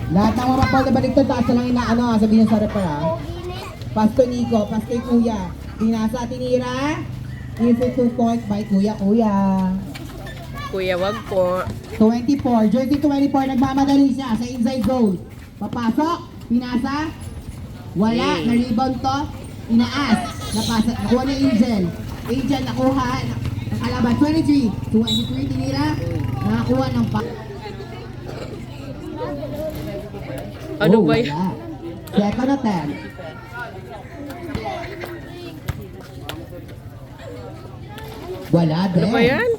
Lahat ng mga ball na baliktad, taas na lang inaano, sabihin sa refer ha. Pass to Nico, pass kay Kuya. Pinasa, tinira. Easy 2 point by Kuya. Kuya, wag po. 24, jersey 24, nagmamadali siya sa inside zone. Papasok, pinasa. Wala, na-rebound to. Inaas, napasa, nakuha ni Angel. Angel, nakuha. Nakalaban, 23. 23, tinira. Nakakuha ng pa. Ano ba yan? Wala. Second attempt. Wala din. Ano ba yan?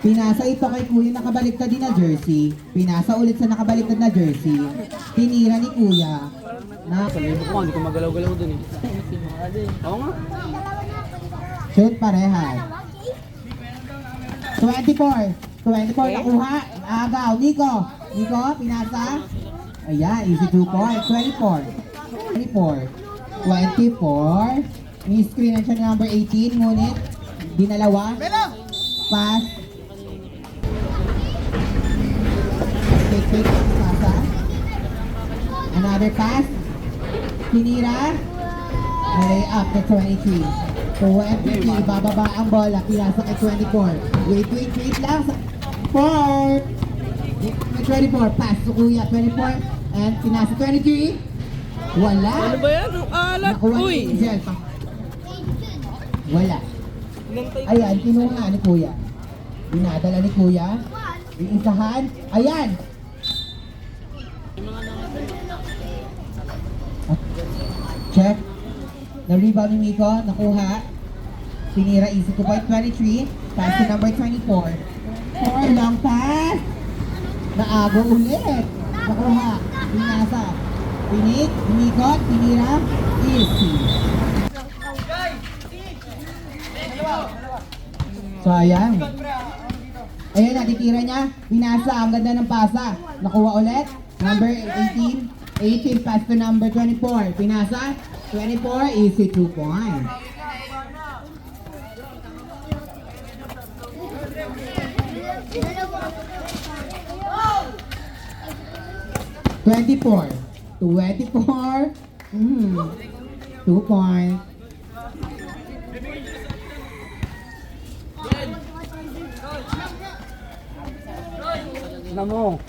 Pinasa ito kay Kuya, nakabaliktad din na jersey. Pinasa ulit sa nakabaliktad na jersey. Tinira ni Kuya. Na Sabihin ko, hindi ko magalaw-galaw dun eh. Oo nga. shoot parehas. 24. 24 nakuha. Agaw. Nico, pinasa. Ayan, easy 2 points. 24. 24. Ni-screen na siya ng number 18, ngunit dinalawa. Pass. Take, pasa. Another pass. Tinira. Lay up to 23. 23, bababa ang bola. Pinasa kay 24. Wait lang. 4. 24, pass to Kuya. 24. And pinasa 23. Wala. Ano ba yan? Ang alat. Nakuha ni Uy! Angel. Wala. Ayan, kinuha ni Kuya. Dinadala ni Kuya. Iisahan. Ayan. Check. Na-rebound ni Nico. Nakuha. Tinira easy 2 point 23. Pass to number 24. 4 long pass. Naago ulit. Nakuha. Pinasa. Pinik. Nico. Tinira. Easy. Sayang. Ayan na, titira niya. Pinasa. Ang ganda ng pasa. Nakuha ulit. Number 18. 18 pass to number 24. Pinasa. 24. Easy 2 points. Twenty-four. 24. 2 points. Tignan mo.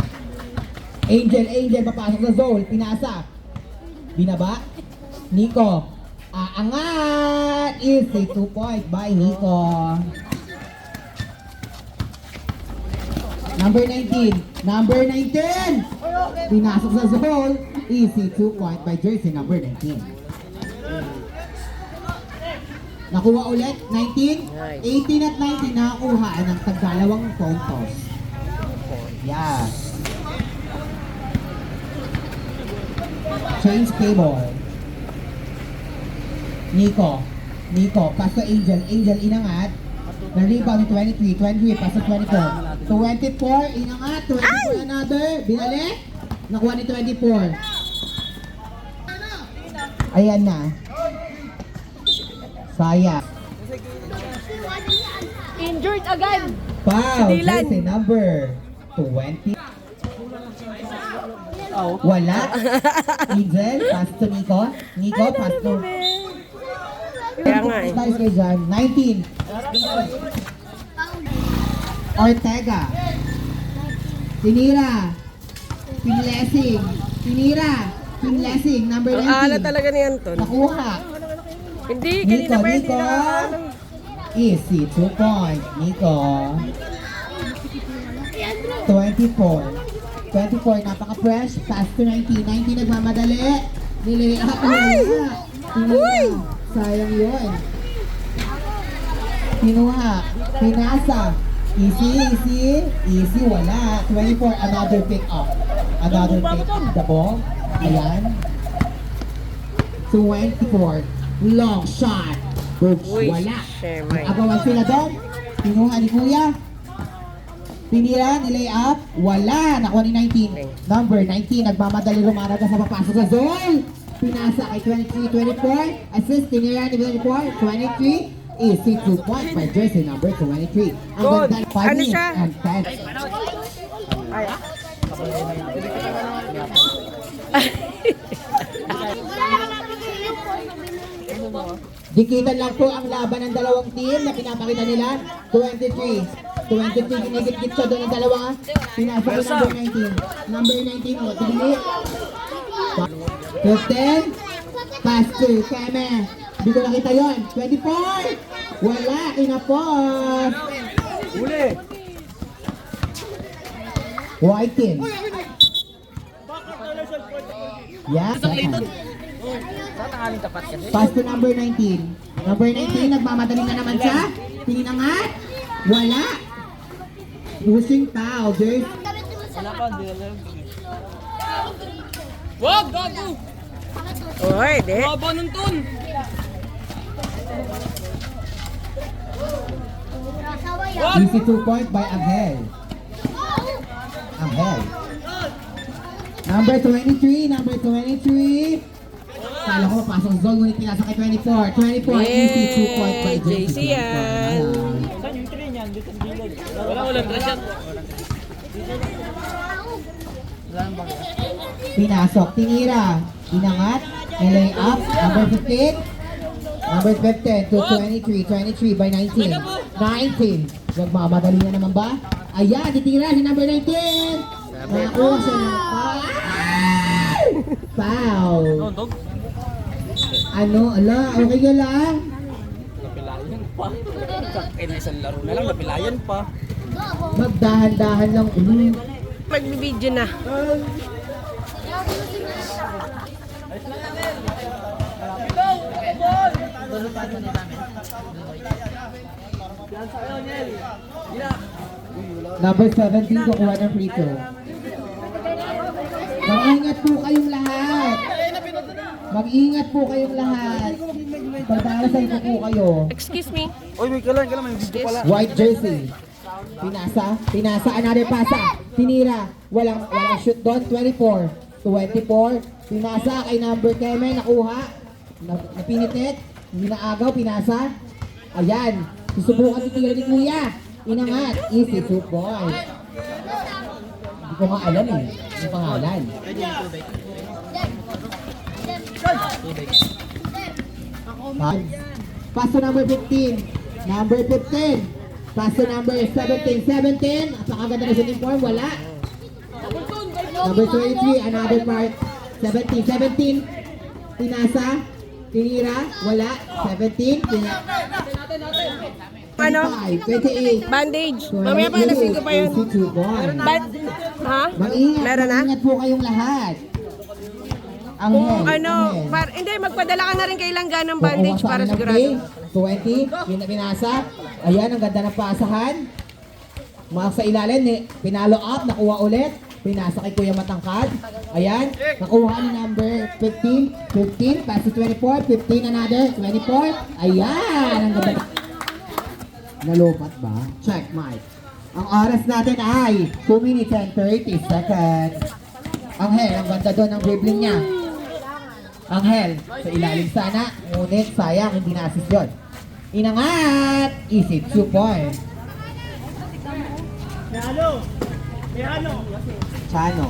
Angel, papasok sa zone. Pinasa. Binaba. Nico. Aangat. Easy 2 points by Nico. Number 19. Pinasok sa zone. Easy 2 points by jersey number 19. Nakuha ulit. 19. 18 at 19 nakakuha ng tagdalawang phone toss. Yeah. Change cable. Nico, pass to Angel, inangat. Na-rebound ni 23, pass to 24. 24, inangat, 24 another, binalik. Nakuha ni 24. Ayan na. Sayang. Injured agad. Foul, Si Dylan. jersey number 20. Oo. Wala. Angel, pass to Nico. Pass to... Kaya nga eh. Tayo kay John. 19. Ortega. Tinira. Pinlessing. Number 19. Ang alat talaga ni Anton. Nakuha. Hindi, kanina pa hindi Nico. na. Easy. 2 points. Nico. 24. 24, napaka-fresh. Pass to 19. 19 nagmamadali. Nilay up. Uy! Sayang yun. Kinuha. Pinasa. Easy. Wala. 24, another pick up. The ball. Ayan. 24. Long shot. Oops, Uy, wala. shemay. Agawan sila doon. Kinuha ni Kuya. Tinira, nilay up, wala. Nakuha ni 19. Number 19, nagmamadali lumaraga sa papasok sa zone. Pinasa kay 23, 24. Assist, tinira ni 24, 23. Easy 2 points by jersey number 23. Ang Good. ganda, 5 Ano minutes siya? and 10. Dikitan lang po ang laban ng dalawang team na pinapakita nila. 23. 23, ginigit-git siya doon ang dalawa. Pinasa ko number 19. Number 19, o, tigili. 15. Pass to Keme. Hindi ko nakita yun. 24. Wala, inapos. Uli! Whiting. Yeah, second. Tatangaling tapat kasi. Pass to number 19. Number 19, nagmamadaling na naman siya. Tinangat. Wala. Pushing foul. There's Wala pa, hindi alam. Wag, gago! Oy, di. Baba ng ton! easy 2 point by Angel. Angel. Number 23, number 23. Kala ko pasok zone, ngunit pinasa kay 24. 24, easy 2 point by Yay, JC yan. Ayan. Saan yung train yan? Dito ang bilog. Walang dress yan. Pinasok, tinira, inangat, nilay up, number 15, number 15 to 23, 23 by 19, 19, nagmamadali na naman ba? Ayan, titira si number 19, nakakuha siya ng foul. Dog? Ano, ala, okay ka lang? Napilayan pa. Eh, na isang laro na lang, napilayan pa. Magdahan-dahan lang, Magbibideo na. Number 17, kukuha ng free throw. Mag-ingat po kayong lahat. Mag-ingat po kayong lahat. Pagdarasal ko po kayo. Excuse me. Uy, may kalan, may video pala. White jersey. Pinasa, another pasa. Tinira, walang shoot doon, 24. 24, pinasa kay number Keme, nakuha. Napinitit, hindi naagaw, pinasa. Ayan, susubukan titira ni Kuya. Inangat, easy 2 points. Hindi ko nga alam eh, yung pangalan. Pass to number 15. Number 15. Pass to number 17. 17. Napakaganda na shooting form. Wala. Number 23. Another part. 17. 17. Pinasa. Tinira. Wala. 17. Ano? 28. Bandage. Mamaya pa, lasing ko pa yun. Ha? Mag-ingat. Meron na? Mag-ingat po kayong lahat. Ang Kung ano, hindi, magpadala ka na rin kay Langga ng bandage para sigurado. 20, pinasa. Ayan, ang ganda ng pasahan. Mga sa ilalim, pinalo up, nakuha ulit. Pinasa kay Kuya Matangkad. Ayan, nakuha ni number 15. 15, pass to 24. 15, another. 24. Ayan, ang ganda. Nalupat ba? Check, Mike. Ang oras natin ay 2 minutes and 30 seconds. Angel, ang ganda doon ang dribbling niya. Angel, sa ilalim sana. Ngunit, sayang, hindi na-assist yun. Inangat! Easy, 2 points. Chano.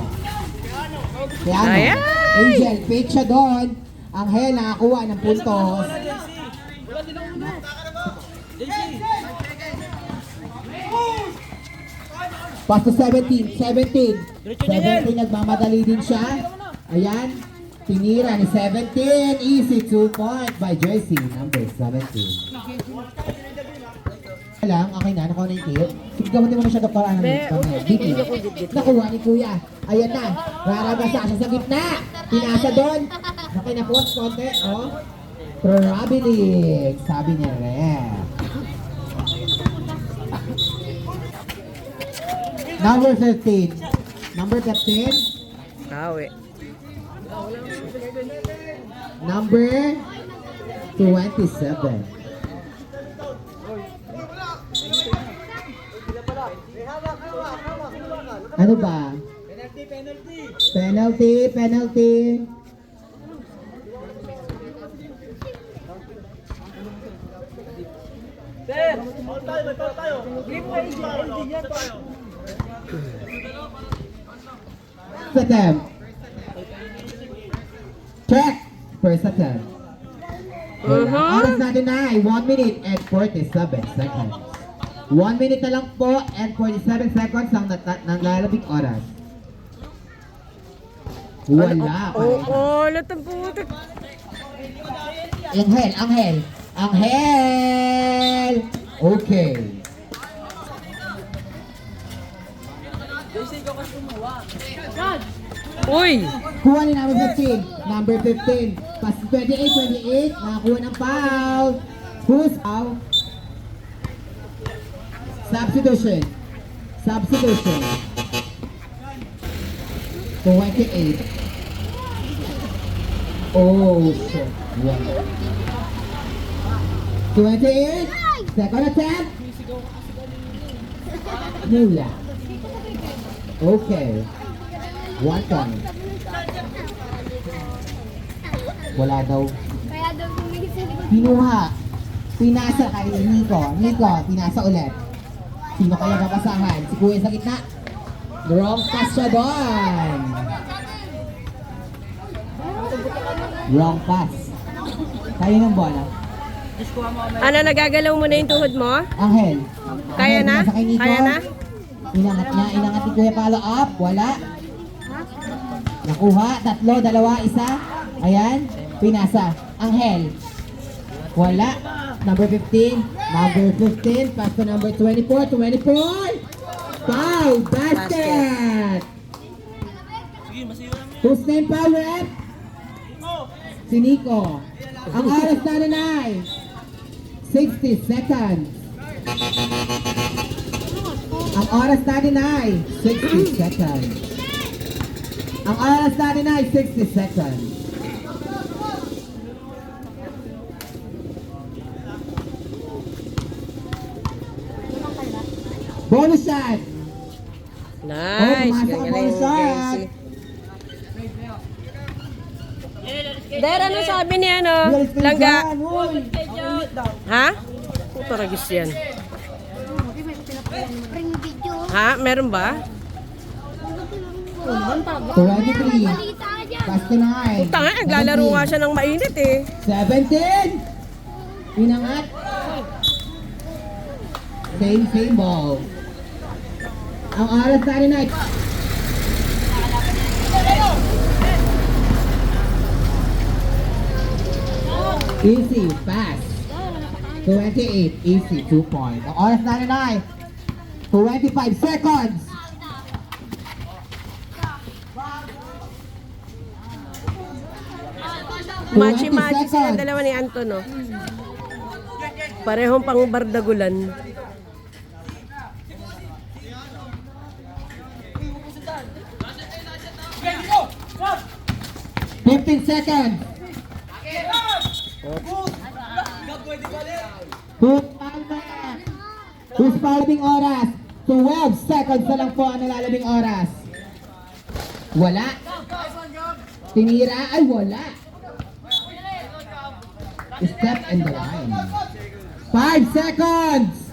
Ayan! Angel, fake siya doon. Angel, nakakuha ng puntos. Pass to 17. 17. 17, nagmamadali din siya. Ayan. Tinira ni 17. Easy 2 points by jersey number 17. Alam, okay na. Nakuha na yung tip. Sige, gawatin mo na siya kaparaan ng nakuha ni Kuya. Ayan na. Rarabasa siya sa gitna. Pinasa doon. Nakinapos konti. Oh. Traveling. Sabi ni Rep. Number 15. Number 15. Kawi. Number 27. Ano ba? Penalty. First attempt. Check. First attempt. Oras natin ay 1 minute and 47 seconds. 1 minute na lang po and 47 seconds ang nalalabing oras. Wala. Oo, latang putik. Anghel, Anghel. Anghel! Okay. Uy! Kuha ni number 15. Number 15. Pas 28. Nakakuha ng foul. Who's foul? Substitution. 28. Oh, shit. Wow. 28. Second attempt. Mula. Okay. 1 point. Wala daw. Kaya daw tumingin sa likod. Pinuha. Pinasa kay Nico. Pinasa ulit. Sino kaya papasahan? Si Kuya sa gitna. Wrong pass siya doon. Wrong pass. Kaya ng bola. Ano, nagagalaw mo na yung tuhod mo? Angel. Kaya Angel, na? pinasa kay Nico. Kaya na? Inangat ni Kuya follow up. Wala. Nakuha. 3, 2, 1. Ayan. Pinasa. Angel. Wala. Number 15. Pass to number 24. Foul. Basket. Whose name foul, rep? Si Nico. Ang oras na ay 60 seconds. Ang oras natin ay 60 seconds. Ang oras natin ay 60 seconds. Bonus shot. Nice. pumasok ang Galing, bonus shot. Casey. Der, ano sabi ni ano? Langga? Ha? Puto ragis yan. Pring video. Ha? Meron ba? 23. Balita ka dyan. Pass to 9. Tanga, naglalaro nga siya ng mainit eh. 17. Inangat. Same ball. Ang oras natin ay easy, pass. 28, easy, 2 points. Ang oras natin ay 25 seconds. Machi-machi sila dalawa ni Anton, no? Parehong pang bardagulan. $15 seconds. Who's fouling oras? 12 seconds na lang po ang nalalabing oras. Wala. Tinira ay wala. Step in the line. 5 seconds.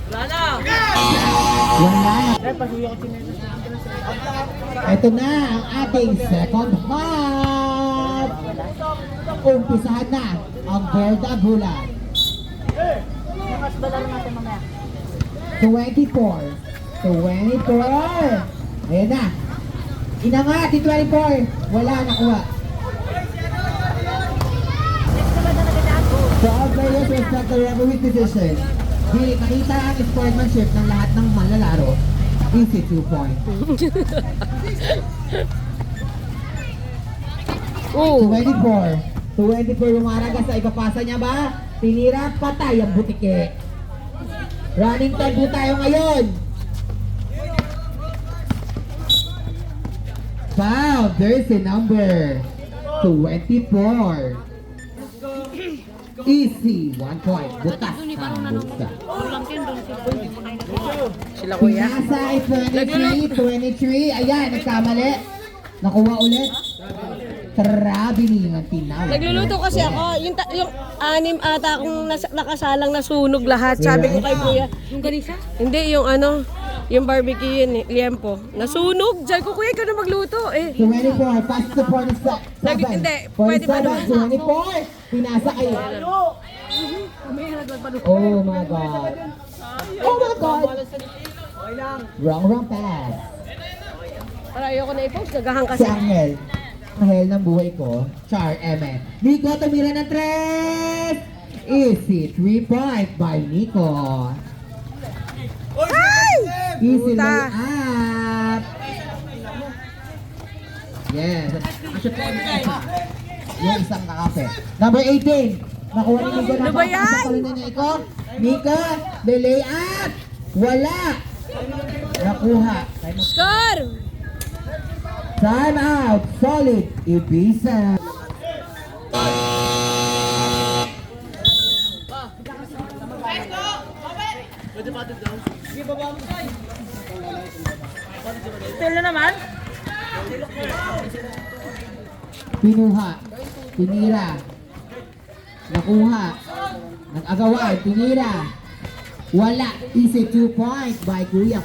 Wala na. Ito na ang ating second half. Umpisahan na ang Verdagulan. 24. Ayan na. Inangat yung 24. Wala, nakuha. So all players respect the referee's decision. Di makita ang sportsmanship ng lahat ng manlalaro. Easy 2 points. Oh, 24 yung maragas sa ipapasa niya ba? Tinira, patay ang butike. Running time po tayo ngayon. Foul, there's a number 24. Easy, 1 point. Butas ang butas. sila kuya. Pinasa ay 23. Ayan, nagkamali. Nakuha ulit. Traveling ang tinawag. Nagluluto kasi ako. Yung anim ata akong nakasalang nasunog lahat. Sabi ko kay kuya. Yung ganisa? Hindi, yung ano, yung barbecue yun, liempo. Nasunog. Sabi ko, kuya, ikaw na magluto. 24, pass to 47. Hindi, pwede pa 47, 24. Pinasa kayo. Oh my God. Oh my God. Wrong pass. Para ayoko na i-post, nagahang Si kasi. Angel. Angel ng buhay ko. Char, Eme. Nico, tumira ng 3. Easy, 3 point by Nico. Ay! Easy Puta. layup. Yes. Yung isang kakape. Number 18. Nakuha ni Nico. Ano ba yan? Na Nico. Nico, the layup. Wala. Nakuha. Score! Time out. Solid. Ibiza. Pinuha. Tinira. Nakuha. Nag-agaway. Tinira. Wala. Easy 2 point by Kuya.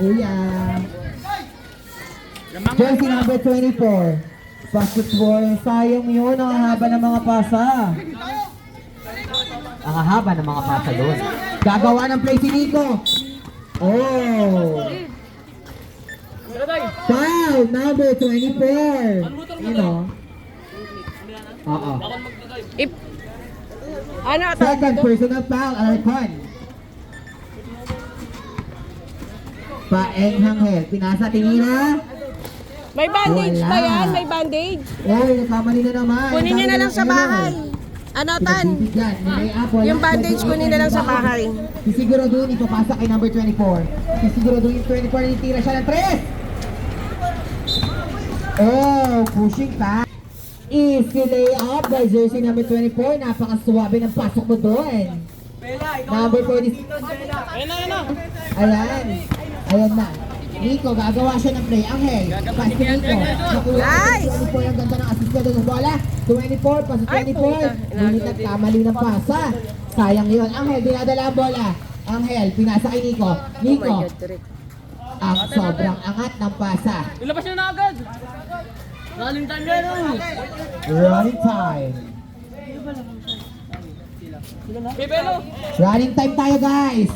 Jersey number 24. Basketball. Sayang yun. Ang haba ng mga pasa. Ang haba ng mga pasa doon. Gagawa ng play si Nico. Oh. Foul number 24. You know. Oo. Ano, Second personal foul. Alarcon. Paeng Hanghel. Pinasa tinira. may bandage Wala. ba yan? May bandage? Oy, nakamali na naman. Kunin nyo na lang sa bahay. Ano, Tan? Yung bandage kunin na lang sa bahay. Sisiguro doon ipapasa kay number 24. Sisiguro doon yung 24 na tira siya ng 3. Oh, pushing pa. Easy layup by jersey number 24. Napakasuwabe ng pasok mo doon. Number 40. Ayan na. Nico, gagawa siya ng play. Angel, pass to Nico. Nakuha Nice! 24 ang ganda ng assist niya doon ng bola. 24, pass to Ay, 24. puta. Ngunit nagkamali ng pasa. Sayang yun. Angel, dinadala ang bola. Angel, pinasa kay Nico. Nico, ang sobrang angat ng pasa. Ilabas nyo na agad. Running time yan, oh. Running time. Bibelo. Running time tayo, guys.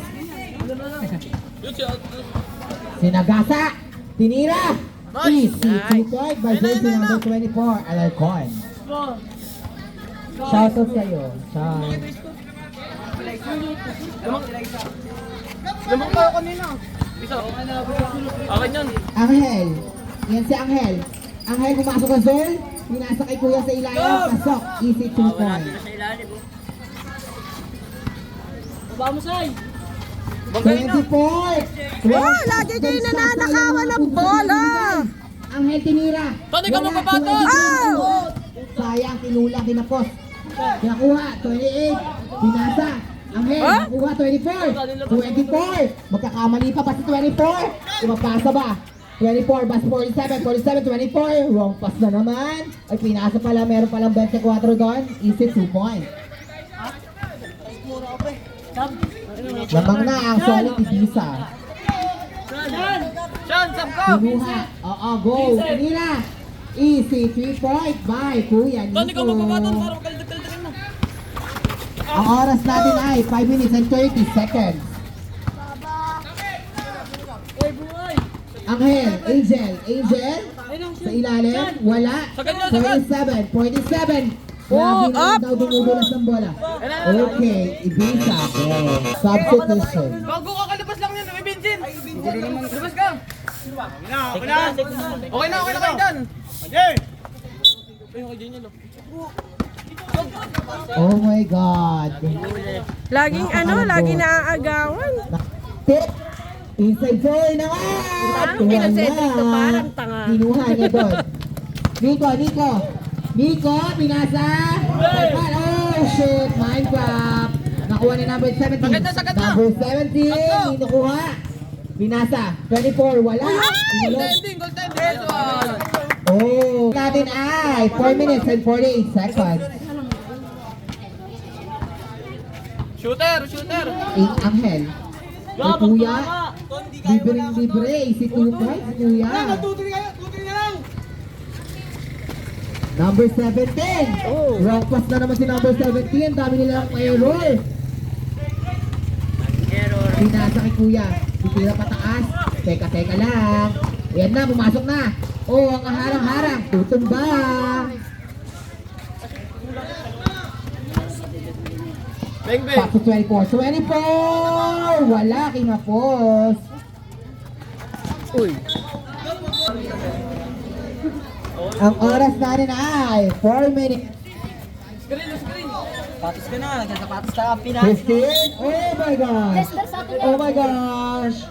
Sinagasa. Tinira. Easy. 2 point by jersey number 24. Alarcon. Shoutout sa'yo. Shout. Lumang pa ako kanina. Bisa. Akin yun. Angel. Yan si Angel. Angel pumasok ang zone. Pinasa kay Kuya sa ilalim. Pasok. Easy 2 point. Sa ilalim, oh. Baba mo, Sai. 24. Oh, lagi kayo nananakawan ng bola. Angel tinira. Tony, ka Wala, mapapatot. 22. Oh! Sayang, tinula, tinapos. Nakuha, 28. Pinasa. Angel, Huh? nakuha, 24. 24. Magkakamali pa si 24. Tumapasa ba? 24, bas 47, 47, 24. Wrong pass na naman. Ay, pinasa pala. Meron palang 24 doon. Easy 2 point. Lamang na ang solid Ibiza. Sean, sab ko. Pinuha. Oo, go. Tinira. Easy 3 point by Kuya Tony, ka mapapatot Nico. para magkaldag-kaldagan mo. Ang oras natin ay 5 minutes and 30 seconds. Angel, Angel, sa ilalim, wala. Sa ganyan, sa 47. Oh, Lagi na up. daw dumudulas ng bola. Okay, Ibiza. Substitution. Bago ka, kalabas lang yun. May Vincent. Labas ka. Okay na kayo dyan. Oh my God. Laging laging naaagawan. Tip. Inside zone na nga. Ang pinasentrik to, parang tanga. Kinuha niya doon. Nico, pinasa. Oh, shit. Minecraft. Nakuha ni number 17. Sagad na. Number 17. Nakuha. Pinasa. 24. Wala. Pinulot. Goaltending. Oh, natin ay 4 minutes and 48 seconds. Shooter! Shooter! Angel. Kay Kuya. Libre. Easy 2 points, Kuya. Number 17. Oh. Wrong pass na naman si number 17. Dami nilang error. Pinasa kay Kuya. Titira pataas. Teka lang. Ayan na, pumasok na. Oh, ang harang-harang. Tutumba. Bang bang! Paso 24. 24! Wala, kinapos. Uy. Ang oras natin ay 4 minutes. Patos ka na, nagsasapatos ka, 15. Oh my gosh. Lester sa atin Oh my gosh.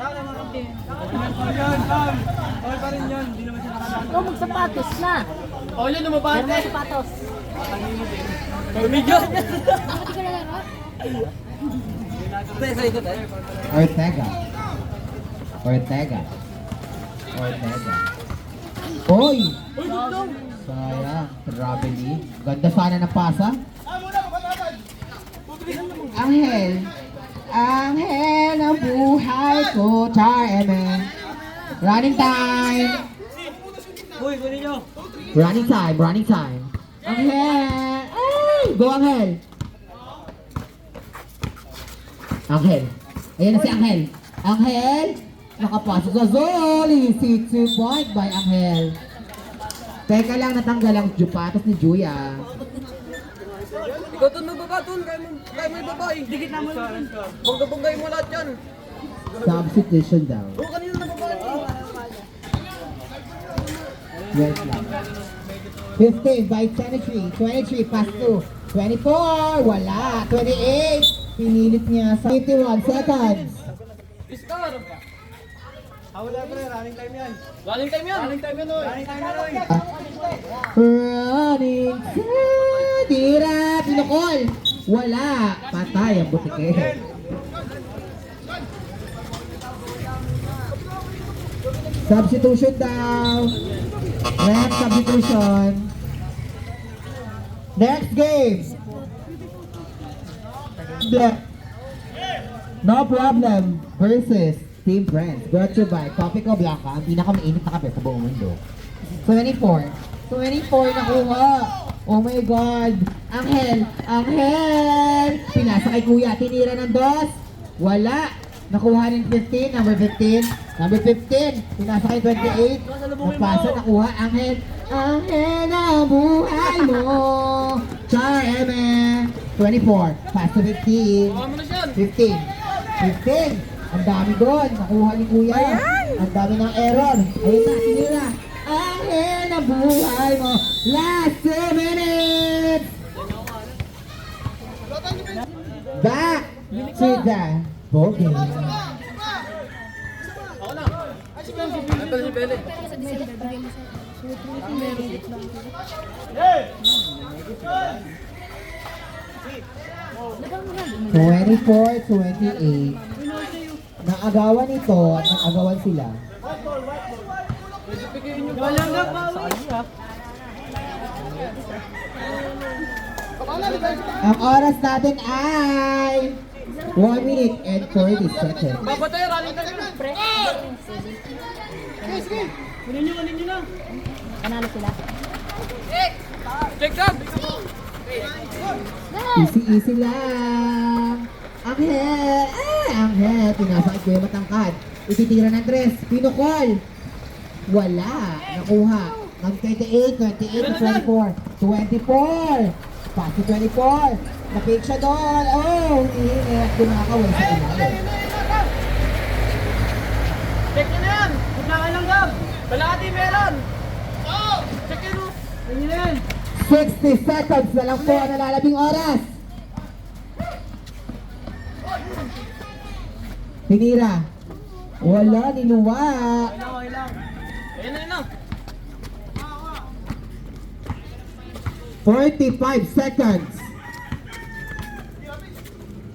Ikaw magsapatos na. Oh, yun, lumabas Meron mga sapatos. Tumigyan! Bakit ka nalaro? Sa ikot eh. Ortega. Hoy! Sayang. Robiny. Ganda sana ng pasa. Angel. Angel ang buhay ko. Charme. Running time. Uy, kunin nyo! Running time. Angel. Ay! Go Angel. Angel. Ayan na si Angel. Angel. Nakapasok sa zone. Easy 2 point by Angel. Teka lang, natanggal ang jupatos ni Juya. Ikaw dun magbaba dun, kaya mo ibaba eh. Dikit naman. Bangga-banggay mo lahat yan. Substitution daw. Oo, kanina nababa eh. Yes lang. 15 by 23. 23 pass to. 24. Wala. 28. Pinilit niya sa 81 seconds. Iskar! Running time yan, oy! Running time. Tira. Pinukol. Wala. Patay ang butike. Substitution daw. Next substitution. Next game. No problem versus Team Friends. Brought to you by Coffee Co Blanca, ang pinakamainit na kape sa buong mundo. 24 nakuha. Oh my God. Angel. Pinasa kay Kuya. Tinira ng dos. Wala. Nakuha ng 15. Number 15. Pinasa kay 28. Nagpasa. Nakuha. Angel ang buhay mo. Char Eme. 24. Pass to 15. Baka mo na siyan! 15. Ang dami doon. Nakuha ni Kuya. Ang dami ng error. Ayun na, sinira. Angel ang buhay mo. Last 2 minutes. Back to the ball game. Ako na! Nandun si Bele. Sa December, bigay mo sa... 24-28. Naagawan ito at naagawan sila. Ang oras natin ay 1 minute and 40 seconds. Papatay, running time yan! Kunin nyo na! Panalo sila. Check down! Easy lang. Angel. Pinasa kay Kuya matangkad. Ititira ng tres. Pinukol. Wala. Nakuha. Ng 28 to 24. 24. Pass to 24. Napik siya doon. Oh, iinit. Kumakawin sa ilalim. Check nyo na yan! Huwag na kayo lang gab! Balati meron! Oo! Check nyo! Check nyo na yan! 60 seconds na lang po ang nalalabing oras. Tinira. Wala, niluwa. Okay lang! Ayun na yun lang! 45 seconds.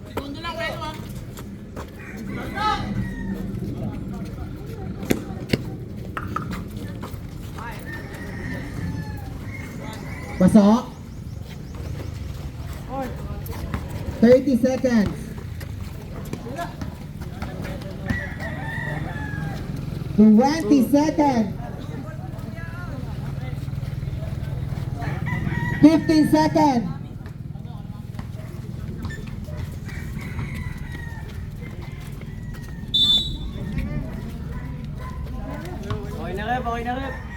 Segundo lang kayo ah! Pasok. 30 seconds. 20 seconds. 15 seconds. Okay na, Rep. Okay na, Rep.